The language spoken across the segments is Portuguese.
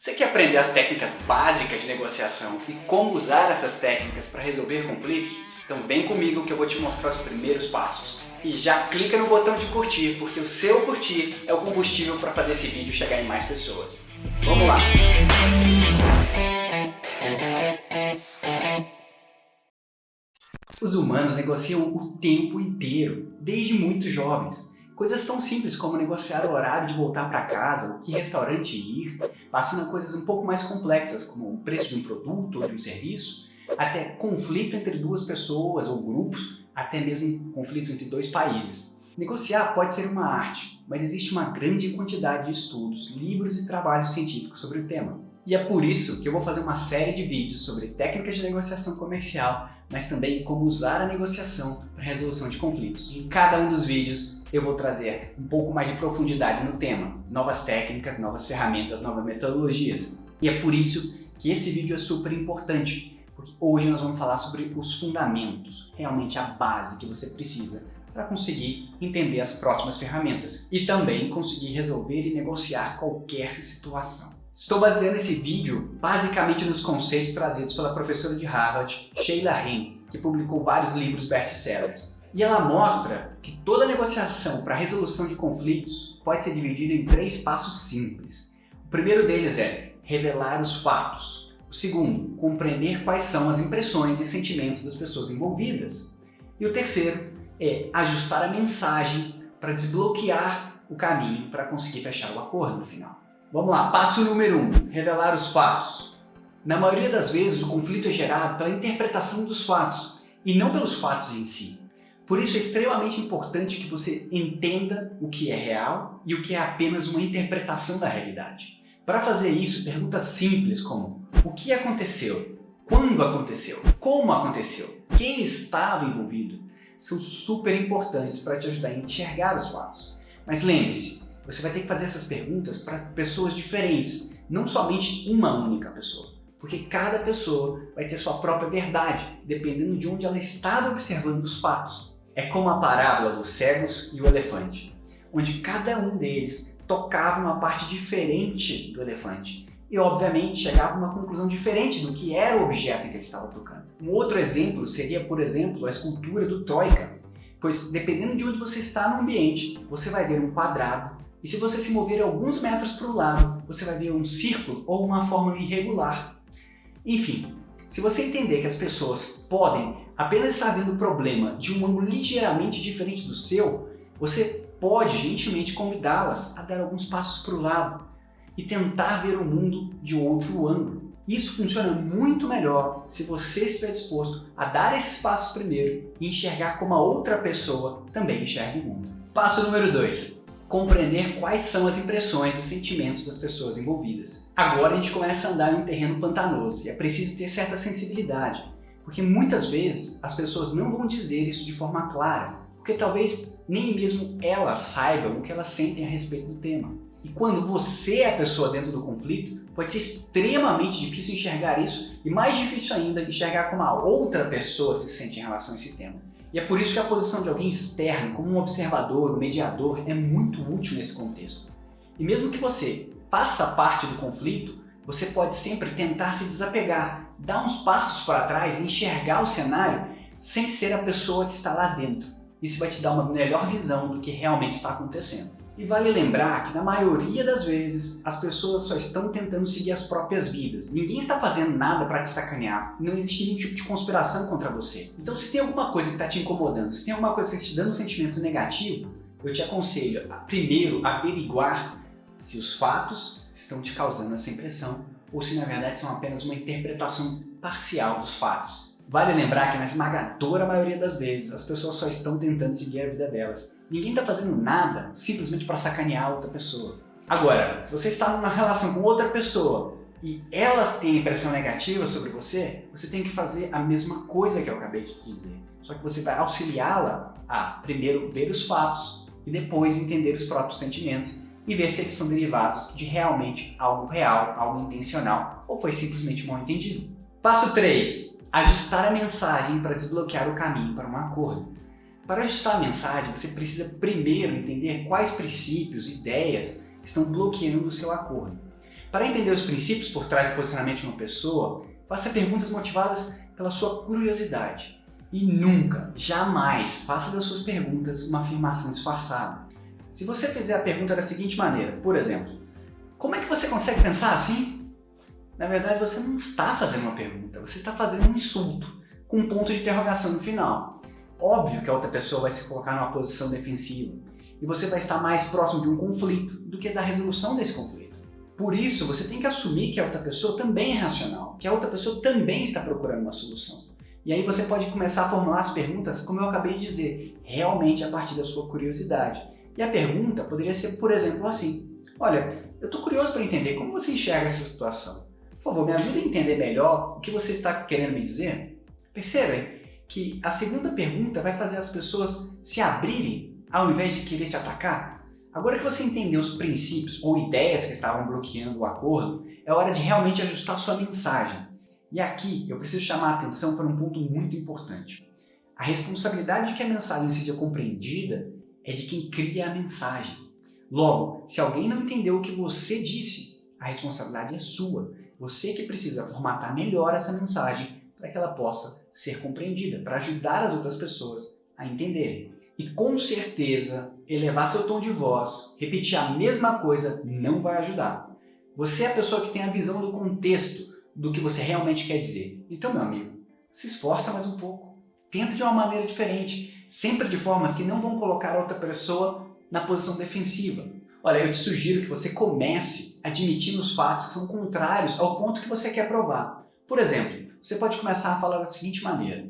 Você quer aprender as técnicas básicas de negociação e como usar essas técnicas para resolver conflitos? Então vem comigo que eu vou te mostrar os primeiros passos. E já clica no botão de curtir, porque o seu curtir é o combustível para fazer esse vídeo chegar em mais pessoas. Vamos lá! Os humanos negociam o tempo inteiro, desde muito jovens. Coisas tão simples como negociar o horário de voltar para casa, ou que restaurante ir, passando a coisas um pouco mais complexas, como o preço de um produto ou de um serviço, até conflito entre duas pessoas ou grupos, até mesmo conflito entre dois países. Negociar pode ser uma arte, mas existe uma grande quantidade de estudos, livros e trabalhos científicos sobre o tema. E é por isso que eu vou fazer uma série de vídeos sobre técnicas de negociação comercial, mas também como usar a negociação para a resolução de conflitos. Em cada um dos vídeos eu vou trazer um pouco mais de profundidade no tema, novas técnicas, novas ferramentas, novas metodologias. E é por isso que esse vídeo é super importante, porque hoje nós vamos falar sobre os fundamentos, realmente a base que você precisa para conseguir entender as próximas ferramentas e também conseguir resolver e negociar qualquer situação. Estou baseando esse vídeo basicamente nos conceitos trazidos pela professora de Harvard, Sheila Heen, que publicou vários livros best-sellers. E ela mostra que toda negociação para a resolução de conflitos pode ser dividida em 3 passos simples. O primeiro deles é revelar os fatos. O segundo, compreender quais são as impressões e sentimentos das pessoas envolvidas. E o terceiro é ajustar a mensagem para desbloquear o caminho para conseguir fechar o acordo no final. Vamos lá, passo número 1, revelar os fatos. Na maioria das vezes o conflito é gerado pela interpretação dos fatos e não pelos fatos em si. Por isso é extremamente importante que você entenda o que é real e o que é apenas uma interpretação da realidade. Para fazer isso, perguntas simples como: o que aconteceu? Quando aconteceu? Como aconteceu? Quem estava envolvido? São super importantes para te ajudar a enxergar os fatos. Mas lembre-se, você vai ter que fazer essas perguntas para pessoas diferentes, não somente uma única pessoa. Porque cada pessoa vai ter sua própria verdade, dependendo de onde ela estava observando os fatos. É como a parábola dos cegos e o elefante, onde cada um deles tocava uma parte diferente do elefante e, obviamente, chegava a uma conclusão diferente do que era o objeto em que ele estava tocando. Um outro exemplo seria, por exemplo, a escultura do Troika, pois, dependendo de onde você está no ambiente, você vai ver um quadrado, e se você se mover alguns metros para o lado, você vai ver um círculo ou uma fórmula irregular. Enfim, se você entender que as pessoas podem apenas estar vendo o problema de um ângulo ligeiramente diferente do seu, você pode gentilmente convidá-las a dar alguns passos para o lado e tentar ver o mundo de outro ângulo. Isso funciona muito melhor se você estiver disposto a dar esses passos primeiro e enxergar como a outra pessoa também enxerga o mundo. Passo número 2. Compreender quais são as impressões e sentimentos das pessoas envolvidas. Agora a gente começa a andar em um terreno pantanoso e é preciso ter certa sensibilidade, porque muitas vezes as pessoas não vão dizer isso de forma clara, porque talvez nem mesmo elas saibam o que elas sentem a respeito do tema. E quando você é a pessoa dentro do conflito, pode ser extremamente difícil enxergar isso e mais difícil ainda enxergar como a outra pessoa se sente em relação a esse tema. E é por isso que a posição de alguém externo, como um observador, um mediador, é muito útil nesse contexto. E mesmo que você faça parte do conflito, você pode sempre tentar se desapegar, dar uns passos para trás e enxergar o cenário sem ser a pessoa que está lá dentro. Isso vai te dar uma melhor visão do que realmente está acontecendo. E vale lembrar que na maioria das vezes as pessoas só estão tentando seguir as próprias vidas. Ninguém está fazendo nada para te sacanear. Não existe nenhum tipo de conspiração contra você. Então se tem alguma coisa que está te incomodando, se tem alguma coisa que está te dando um sentimento negativo, eu te aconselho a primeiro averiguar se os fatos estão te causando essa impressão ou se na verdade são apenas uma interpretação parcial dos fatos. Vale lembrar que na esmagadora maioria das vezes as pessoas só estão tentando seguir a vida delas. Ninguém está fazendo nada simplesmente para sacanear a outra pessoa. Agora, se você está numa relação com outra pessoa e elas têm impressão negativa sobre você, você tem que fazer a mesma coisa que eu acabei de dizer. Só que você vai auxiliá-la a primeiro ver os fatos e depois entender os próprios sentimentos e ver se eles são derivados de realmente algo real, algo intencional ou foi simplesmente mal entendido. Passo 3. Ajustar a mensagem para desbloquear o caminho para um acordo. Para ajustar a mensagem, você precisa primeiro entender quais princípios e ideias estão bloqueando o seu acordo. Para entender os princípios por trás do posicionamento de uma pessoa, faça perguntas motivadas pela sua curiosidade. E nunca, jamais, faça das suas perguntas uma afirmação disfarçada. Se você fizer a pergunta da seguinte maneira, por exemplo, como é que você consegue pensar assim? Na verdade, você não está fazendo uma pergunta, você está fazendo um insulto, com um ponto de interrogação no final. Óbvio que a outra pessoa vai se colocar numa posição defensiva, e você vai estar mais próximo de um conflito do que da resolução desse conflito. Por isso, você tem que assumir que a outra pessoa também é racional, que a outra pessoa também está procurando uma solução. E aí você pode começar a formular as perguntas, como eu acabei de dizer, realmente a partir da sua curiosidade. E a pergunta poderia ser, por exemplo, assim: olha, eu estou curioso para entender como você enxerga essa situação. Por favor, me ajude a entender melhor o que você está querendo me dizer. Percebem que a segunda pergunta vai fazer as pessoas se abrirem ao invés de querer te atacar? Agora que você entendeu os princípios ou ideias que estavam bloqueando o acordo, é hora de realmente ajustar sua mensagem. E aqui eu preciso chamar a atenção para um ponto muito importante. A responsabilidade de que a mensagem seja compreendida é de quem cria a mensagem. Logo, se alguém não entendeu o que você disse, a responsabilidade é sua. Você que precisa formatar melhor essa mensagem para que ela possa ser compreendida, para ajudar as outras pessoas a entenderem. E com certeza, elevar seu tom de voz, repetir a mesma coisa não vai ajudar. Você é a pessoa que tem a visão do contexto do que você realmente quer dizer. Então, meu amigo, se esforça mais um pouco. Tenta de uma maneira diferente, sempre de formas que não vão colocar a outra pessoa na posição defensiva. Olha, eu te sugiro que você comece admitindo os fatos que são contrários ao ponto que você quer provar. Por exemplo, você pode começar a falar da seguinte maneira: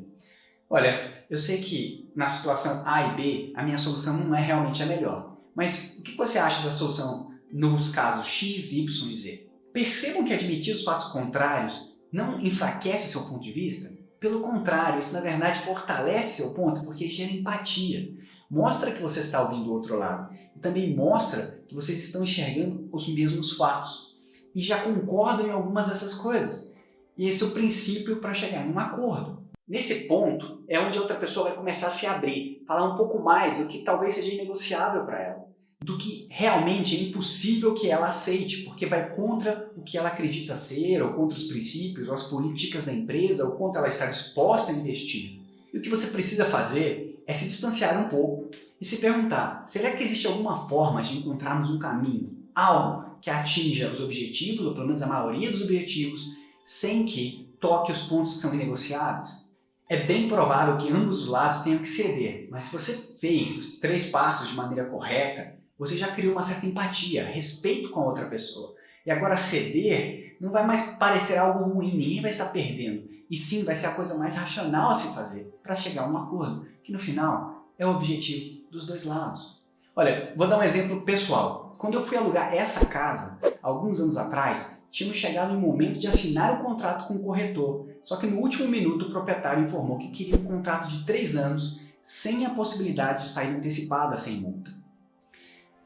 olha, eu sei que na situação A e B a minha solução não é realmente a melhor, mas o que você acha da solução nos casos X, Y e Z? Percebam que admitir os fatos contrários não enfraquece seu ponto de vista? Pelo contrário, isso na verdade fortalece seu ponto porque gera empatia. Mostra que você está ouvindo o outro lado e também mostra que vocês estão enxergando os mesmos fatos e já concordam em algumas dessas coisas. E esse é o princípio para chegar em um acordo. Nesse ponto é onde a outra pessoa vai começar a se abrir, falar um pouco mais do que talvez seja inegociável para ela, do que realmente é impossível que ela aceite, porque vai contra o que ela acredita ser, ou contra os princípios, ou as políticas da empresa, ou quanto ela está disposta a investir. E o que você precisa fazer é se distanciar um pouco e se perguntar: será que existe alguma forma de encontrarmos um caminho, algo que atinja os objetivos, ou pelo menos a maioria dos objetivos, sem que toque os pontos que são inegociáveis? É bem provável que ambos os lados tenham que ceder, mas se você fez os 3 passos de maneira correta, você já criou uma certa empatia, respeito com a outra pessoa. E agora ceder não vai mais parecer algo ruim, ninguém vai estar perdendo. E sim, vai ser a coisa mais racional a se fazer para chegar a um acordo, que no final é o objetivo dos dois lados. Olha, vou dar um exemplo pessoal. Quando eu fui alugar essa casa, alguns anos atrás, tínhamos chegado no momento de assinar o contrato com o corretor. Só que no último minuto o proprietário informou que queria um contrato de 3 anos, sem a possibilidade de saída antecipada sem multa.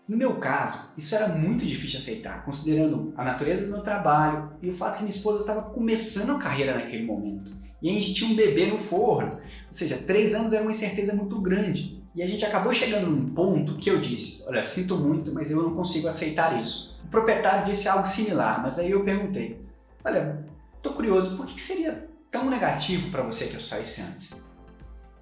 No meu caso, isso era muito difícil de aceitar, considerando a natureza do meu trabalho e o fato que minha esposa estava começando a carreira naquele momento. E a gente tinha um bebê no forno, ou seja, 3 anos era uma incerteza muito grande. E a gente acabou chegando num ponto que eu disse: olha, sinto muito, mas eu não consigo aceitar isso. O proprietário disse algo similar, mas aí eu perguntei: olha, estou curioso, por que seria tão negativo para você que eu saísse antes?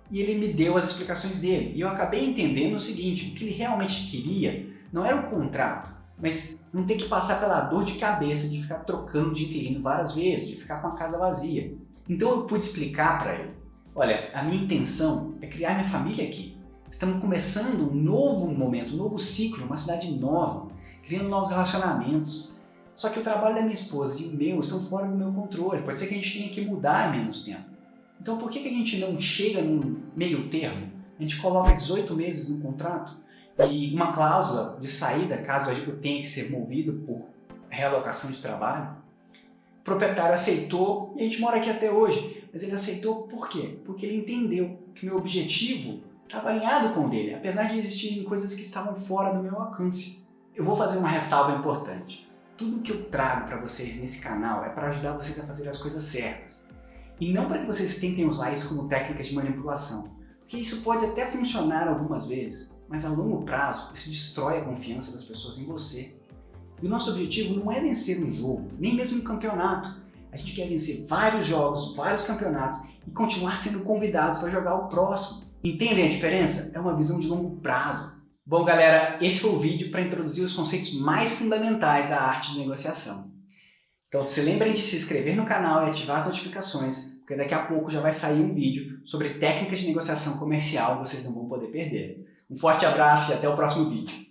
E ele me deu as explicações dele, e eu acabei entendendo o seguinte: o que ele realmente queria não era o contrato, mas não ter que passar pela dor de cabeça de ficar trocando de inquilino várias vezes, de ficar com a casa vazia. Então eu pude explicar para ele: olha, a minha intenção é criar minha família aqui. Estamos começando um novo momento, um novo ciclo, uma cidade nova, criando novos relacionamentos. Só que o trabalho da minha esposa e o meu estão fora do meu controle. Pode ser que a gente tenha que mudar em menos tempo. Então por que a gente não chega num meio termo? A gente coloca 18 meses no contrato e uma cláusula de saída, caso eu tenha que ser movido por realocação de trabalho. O proprietário aceitou e a gente mora aqui até hoje. Mas ele aceitou por quê? Porque ele entendeu que meu objetivo estava alinhado com o dele, apesar de existirem coisas que estavam fora do meu alcance. Eu vou fazer uma ressalva importante. Tudo que eu trago para vocês nesse canal é para ajudar vocês a fazer as coisas certas. E não para que vocês tentem usar isso como técnica de manipulação. Porque isso pode até funcionar algumas vezes, mas a longo prazo isso destrói a confiança das pessoas em você. E o nosso objetivo não é vencer um jogo, nem mesmo um campeonato. A gente quer vencer vários jogos, vários campeonatos e continuar sendo convidados para jogar o próximo. Entendem a diferença? É uma visão de longo prazo. Bom, galera, esse foi o vídeo para introduzir os conceitos mais fundamentais da arte de negociação. Então, se lembrem de se inscrever no canal e ativar as notificações, porque daqui a pouco já vai sair um vídeo sobre técnicas de negociação comercial, vocês não vão poder perder. Um forte abraço e até o próximo vídeo.